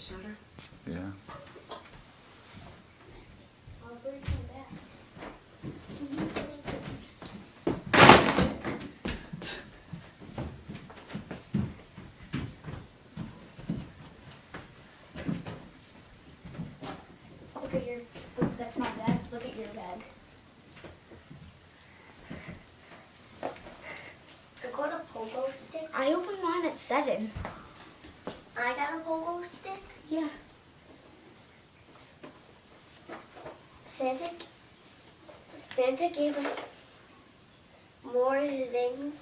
Shudder. Yeah. I'll bring him back. Look at your. Look, that's my bag. Look at your bag. I got a pogo stick. I opened mine at 7. I got a pogo stick? Yeah. Santa gave us more things.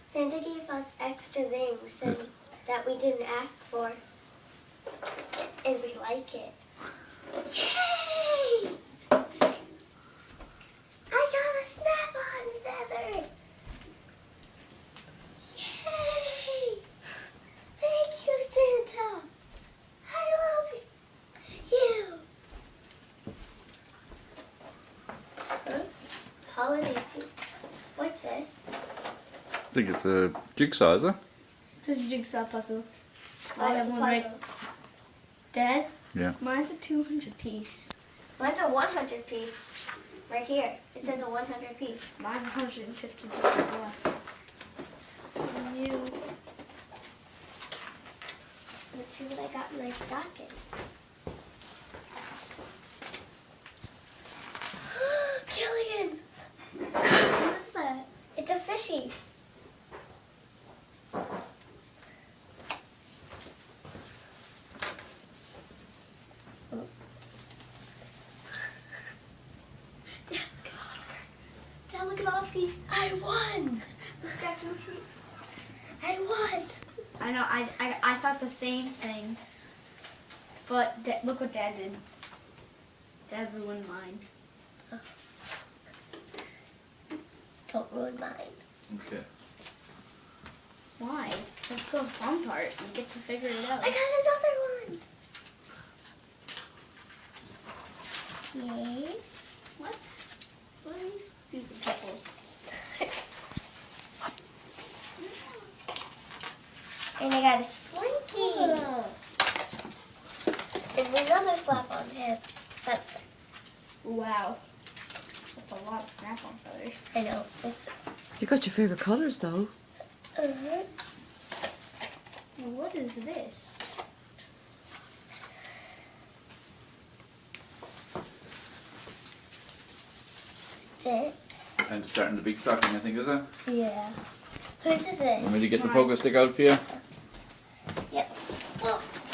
Santa gave us extra things Yes. that we didn't ask for. And we like it. Yay! I got a snap-on feather! Yay! Thank you, Santa! I love you! Huh? Holiday season. What's this? I think it's a jigsaw, is it? This is a jigsaw puzzle. Oh, I it's have a one right. puzzle. Dad, Yeah. mine's a 200 piece. Mine's a 100 piece. Right here. It says a 100 piece. Mine's 150 pieces left. And you. Let's see what I got in my stocking. Killian! What is that? It's a fishy. Dad, look at Oski. I won! He's scratching the feet. I won! I know. I thought the same thing. But look what Dad did. Dad ruined mine. Don't ruin mine. Okay. Why? That's the fun part. You get to figure it out. I got another one! Yay! What? What are you stupid people? And I got a slinky! And another slap on him. But Wow. That's a lot of snap-on feathers. I know. It's, You got your favorite colors though. uh-huh. And what is this? It. And starting the big stocking, I think, is it? Yeah. Whose is this? Want me to get the Mine. pogo stick out for you? Yep. Well,